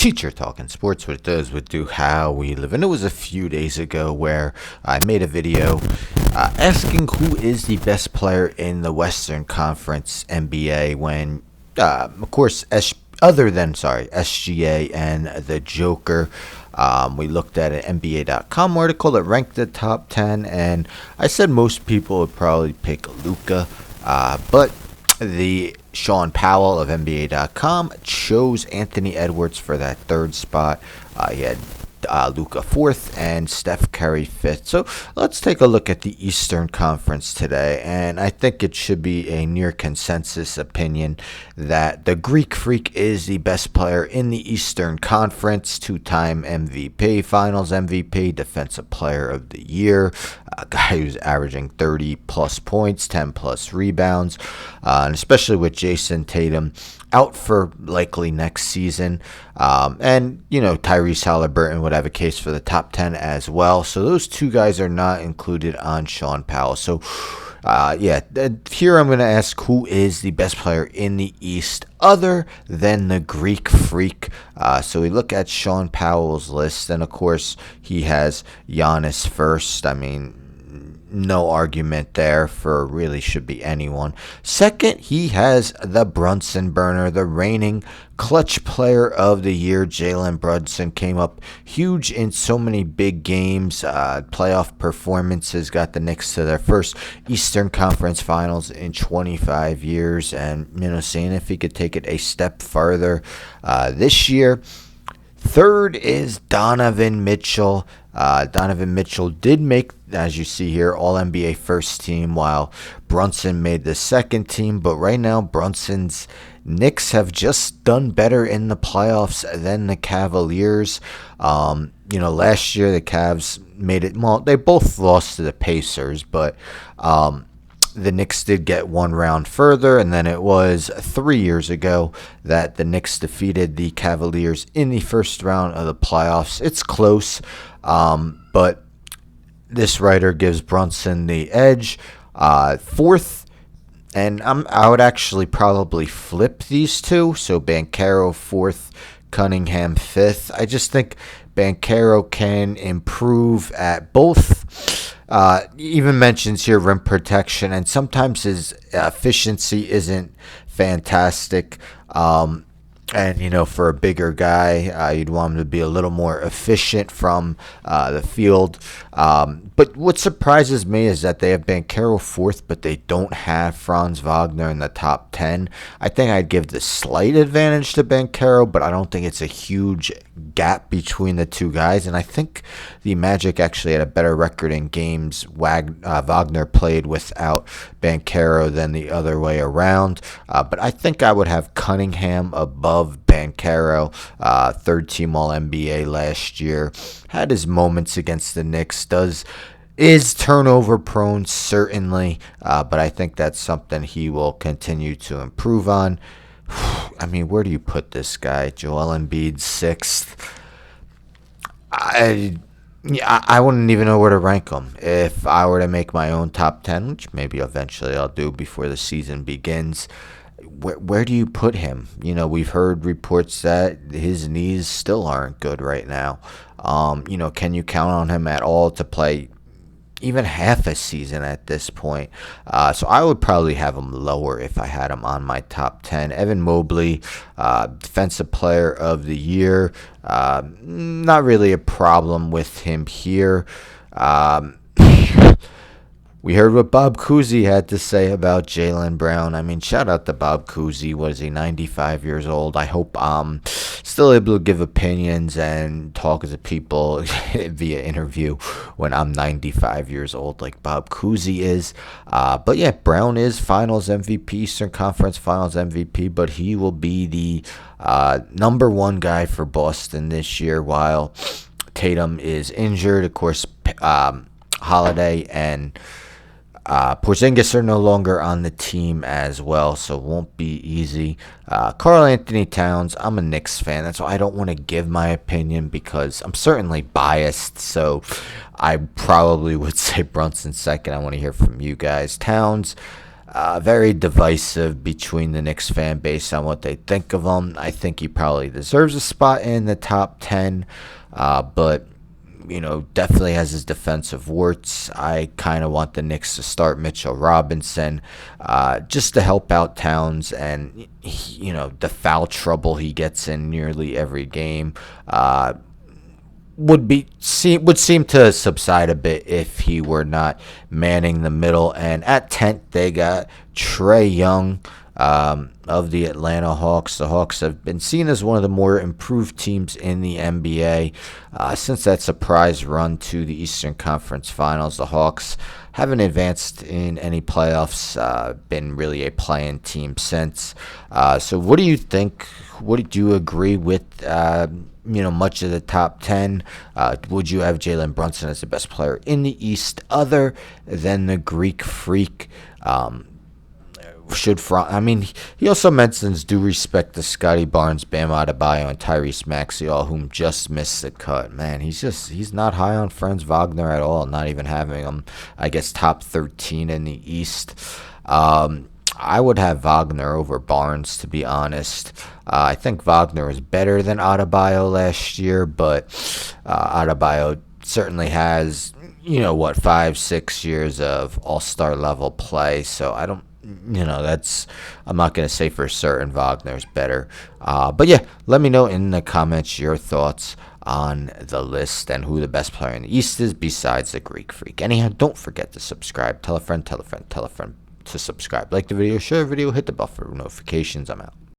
Teacher Talking Sports, what it does, what do, how we live. And it was a few days ago where I made a video asking who is the best player in the Western Conference NBA when, of course, SGA and the Joker. We looked at an NBA.com article that ranked the top 10, and I said most people would probably pick Luka, but the Sean Powell of NBA.com chose Anthony Edwards for that third spot. He had Luka fourth and Steph Curry fifth. So let's take a look at the Eastern Conference today, and I think it should be a near consensus opinion that the Greek Freak is the best player in the Eastern Conference, two-time MVP, Finals MVP, Defensive Player of the Year, a guy who's averaging 30-plus points, 10-plus rebounds, and especially with Jason Tatum out for likely next season. And, Tyrese Halliburton would have a case for the top 10 as well. So those two guys are not included on Sean Powell. So, here I'm going to ask who is the best player in the East other than the Greek Freak. So we look at Sean Powell's list, and of course he has Giannis first. I mean, no argument there for really should be anyone. Second, he has the Brunson burner, the reigning clutch player of the year. Jalen Brunson came up huge in so many big games, playoff performances, got the Knicks to their first Eastern Conference Finals in 25 years, and seeing if he could take it a step farther this year. Third is Donovan Mitchell. Donovan Mitchell did make, as you see here, All-NBA first team, while Brunson made the second team. But right now, Brunson's Knicks have just done better in the playoffs than the Cavaliers. Last year the Cavs made it. Well, they both lost to the Pacers, but the Knicks did get one round further, and then it was 3 years ago that the Knicks defeated the Cavaliers in the first round of the playoffs. It's close, but this writer gives Brunson the edge. Fourth, and I would actually probably flip these two, so Banchero fourth, Cunningham fifth. I just think Banchero can improve at both. Even mentions here rim protection, and sometimes his efficiency isn't fantastic. And, for a bigger guy, you'd want him to be a little more efficient from the field. But what surprises me is that they have Banchero fourth, but they don't have Franz Wagner in the top 10. I think I'd give the slight advantage to Banchero, but I don't think it's a huge gap between the two guys. And I think the Magic actually had a better record in games Wagner played without Banchero than the other way around. But I think I would have Cunningham above Banchero, third team All-NBA last year. Had his moments against the Knicks, is turnover prone, certainly, but I think that's something he will continue to improve on. I mean, where do you put this guy? Joel Embiid sixth. I wouldn't even know where to rank him if I were to make my own top 10, which maybe eventually I'll do before the season begins. Where do you put him? We've heard reports that his knees still aren't good right now. Can you count on him at all to play even half a season at this point? So I would probably have him lower if I had him on my top 10. Evan Mobley, Defensive Player of the Year. Not really a problem with him here. We heard what Bob Cousy had to say about Jaylen Brown. I mean, shout out to Bob Cousy. What is he, 95 years old? I hope I'm still able to give opinions and talk to people via interview when I'm 95 years old like Bob Cousy is. But yeah, Brown is Finals MVP, Eastern Conference Finals MVP, but he will be the number one guy for Boston this year while Tatum is injured. Of course, Holiday and Porzingis are no longer on the team as well, so it won't be easy. Karl Anthony Towns, I'm a Knicks fan. That's why I don't want to give my opinion because I'm certainly biased, so I probably would say Brunson second. I want to hear from you guys. Towns, very divisive between the Knicks fan base on what they think of him. I think he probably deserves a spot in the top 10, but definitely has his defensive warts. I kind of want the Knicks to start Mitchell Robinson just to help out Towns, and the foul trouble he gets in nearly every game would seem to subside a bit if he were not manning the middle. And at 10th, they got Trae Young of the Atlanta Hawks. The Hawks have been seen as one of the more improved teams in the NBA since that surprise run to the Eastern Conference Finals. The Hawks haven't advanced in any playoffs, been really a play-in team since. So what do you think? What do you agree with? Much of the top 10? Would you have Jalen Brunson as the best player in the East other than the Greek Freak? He also mentions due respect to Scotty Barnes, Bam Adebayo, and Tyrese Maxey, all whom just missed the cut. Man, he's not high on Franz Wagner at all, not even having him, I guess, top 13 in the East. I would have Wagner over Barnes, to be honest. I think Wagner was better than Adebayo last year, but Adebayo certainly has, 5-6 years of all-star level play, so I don't, I'm not going to say for certain Wagner's better. But yeah, let me know in the comments your thoughts on the list and who the best player in the East is besides the Greek Freak. Anyhow, don't forget to subscribe. Tell a friend to subscribe. Like the video, share the video, hit the bell for notifications. I'm out.